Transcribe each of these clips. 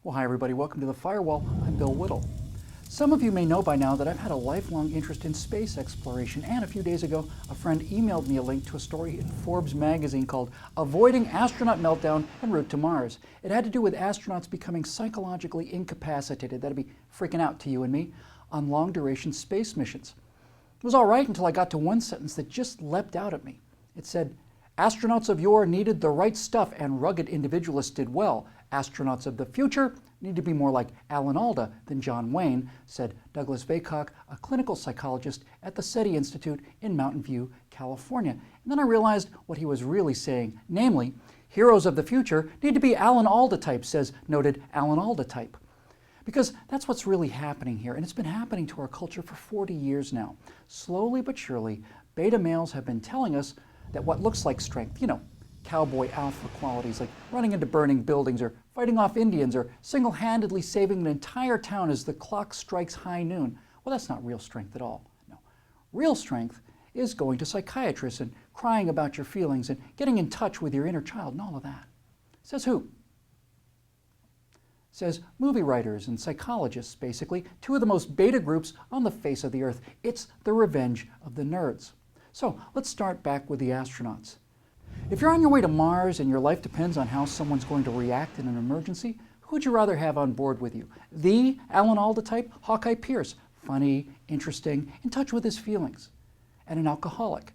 Well, hi everybody, welcome to The Firewall. I'm Bill Whittle. Some of you may know by now that I've had a lifelong interest in space exploration, and a few days ago, a friend emailed me a link to a story in Forbes magazine called Avoiding Astronaut Meltdown en Route to Mars. It had to do with astronauts becoming psychologically incapacitated, that'd be freaking out to you and me, on long-duration space missions. It was all right until I got to one sentence that just leapt out at me. It said, astronauts of yore needed the right stuff and rugged individualists did well. Astronauts of the future need to be more like Alan Alda than John Wayne, said Douglas Vaycock, a clinical psychologist at the SETI Institute in Mountain View, California. And then I realized what he was really saying, namely, heroes of the future need to be Alan Alda type, says noted Alan Alda type. Because that's what's really happening here, and it's been happening to our culture for 40 years now. Slowly but surely, beta males have been telling us that what looks like strength, cowboy alpha qualities like running into burning buildings or fighting off Indians or single-handedly saving an entire town as the clock strikes high noon, well, that's not real strength at all. No. Real strength is going to psychiatrists and crying about your feelings and getting in touch with your inner child and all of that. Says who? Says movie writers and psychologists, basically, two of the most beta groups on the face of the earth. It's the revenge of the nerds. So let's start back with the astronauts. If you're on your way to Mars and your life depends on how someone's going to react in an emergency, who would you rather have on board with you? The Alan Alda type, Hawkeye Pierce, funny, interesting, in touch with his feelings, and an alcoholic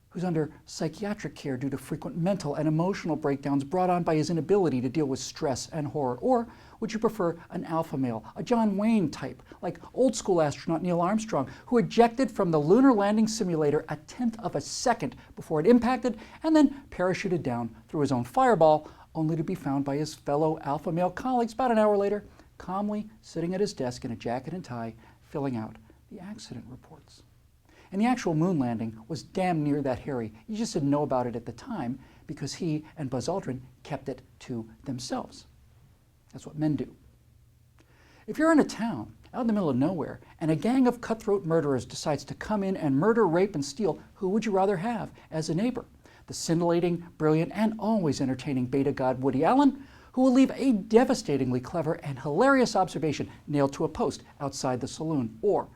who's under psychiatric care due to frequent mental and emotional breakdowns brought on by his inability to deal with stress and horror? Or would you prefer an alpha male, a John Wayne type, like old school astronaut Neil Armstrong, who ejected from the lunar landing simulator a tenth of a second before it impacted and then parachuted down through his own fireball, only to be found by his fellow alpha male colleagues about an hour later, calmly sitting at his desk in a jacket and tie, filling out the accident reports? And the actual moon landing was damn near that hairy. You just didn't know about it at the time because he and Buzz Aldrin kept it to themselves. That's what men do. If you're in a town out in the middle of nowhere and a gang of cutthroat murderers decides to come in and murder, rape, and steal, who would you rather have as a neighbor? The scintillating, brilliant, and always entertaining beta god Woody Allen, who will leave a devastatingly clever and hilarious observation nailed to a post outside the saloon, or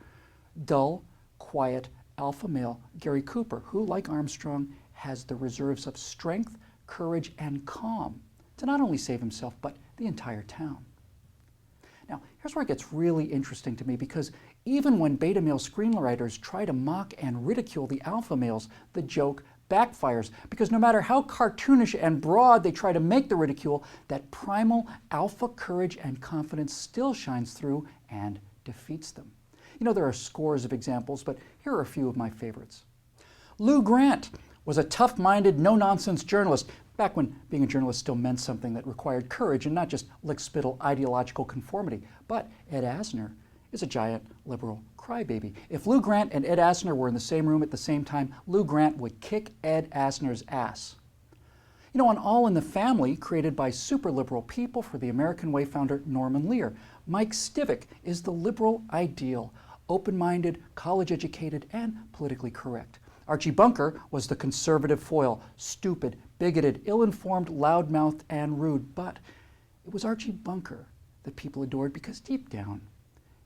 dull, quiet, alpha male Gary Cooper, who, like Armstrong, has the reserves of strength, courage, and calm to not only save himself, but the entire town. Now, here's where it gets really interesting to me, because even when beta male screenwriters try to mock and ridicule the alpha males, the joke backfires, because no matter how cartoonish and broad they try to make the ridicule, that primal alpha courage and confidence still shines through and defeats them. There are scores of examples, but here are a few of my favorites. Lou Grant was a tough-minded, no-nonsense journalist, back when being a journalist still meant something that required courage and not just lick-spittle ideological conformity. But Ed Asner is a giant liberal crybaby. If Lou Grant and Ed Asner were in the same room at the same time, Lou Grant would kick Ed Asner's ass. On All in the Family, created by super liberal people for the American Way founder Norman Lear, Mike Stivic is the liberal ideal, open-minded, college-educated, and politically correct. Archie Bunker was the conservative foil, stupid, bigoted, ill-informed, loudmouthed, and rude. But it was Archie Bunker that people adored because deep down,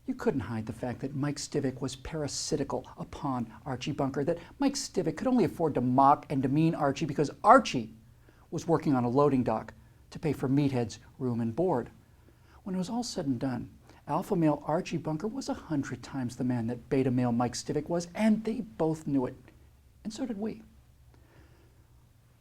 you couldn't hide the fact that Mike Stivic was parasitical upon Archie Bunker, that Mike Stivic could only afford to mock and demean Archie because Archie was working on a loading dock to pay for Meathead's room and board. When it was all said and done, alpha male Archie Bunker was 100 times the man that beta male Mike Stivic was, and they both knew it. And so did we.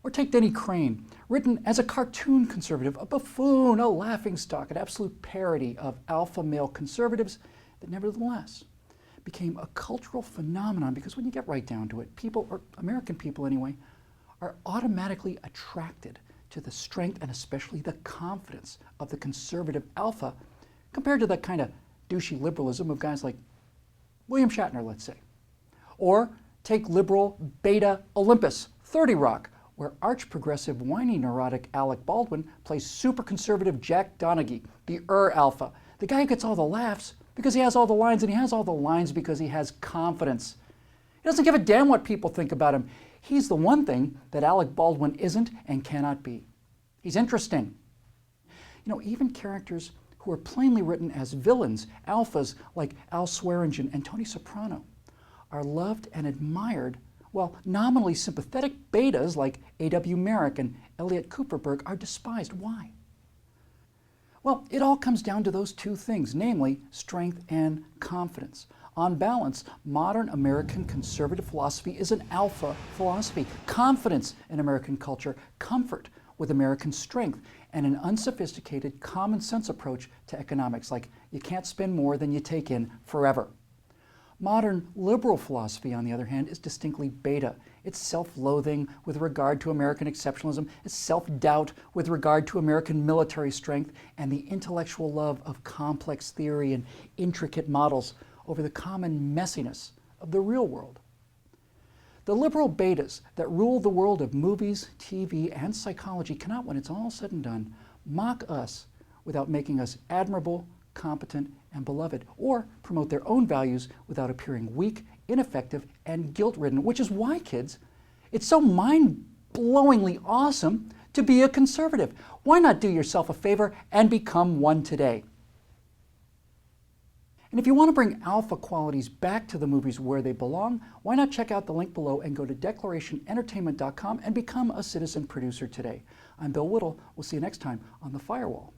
Or take Denny Crane, written as a cartoon conservative, a buffoon, a laughingstock, an absolute parody of alpha male conservatives that nevertheless became a cultural phenomenon, because when you get right down to it, people, or American people anyway, are automatically attracted to the strength and especially the confidence of the conservative alpha compared to the kind of douchey liberalism of guys like William Shatner, let's say. Or take liberal beta Olympus, 30 Rock, where arch-progressive, whiny, neurotic Alec Baldwin plays super conservative Jack Donaghy, the alpha, the guy who gets all the laughs because he has all the lines, and he has all the lines because he has confidence. He doesn't give a damn what people think about him. He's the one thing that Alec Baldwin isn't and cannot be. He's interesting. Even characters who who are plainly written as villains, alphas like Al Swearingen and Tony Soprano, are loved and admired, while nominally sympathetic betas like A.W. Merrick and Elliot Cooperberg are despised. Why? Well, it all comes down to those two things, namely strength and confidence. On balance, modern American conservative philosophy is an alpha philosophy. Confidence in American culture, comfort with American strength, and an unsophisticated common sense approach to economics, like you can't spend more than you take in forever. Modern liberal philosophy, on the other hand, is distinctly beta. It's self-loathing with regard to American exceptionalism, it's self-doubt with regard to American military strength, and the intellectual love of complex theory and intricate models over the common messiness of the real world. The liberal betas that rule the world of movies, TV, and psychology cannot, when it's all said and done, mock us without making us admirable, competent, and beloved, or promote their own values without appearing weak, ineffective, and guilt-ridden, which is why, kids, it's so mind-blowingly awesome to be a conservative. Why not do yourself a favor and become one today? And if you want to bring alpha qualities back to the movies where they belong, why not check out the link below and go to declarationentertainment.com and become a citizen producer today. I'm Bill Whittle. We'll see you next time on The Firewall.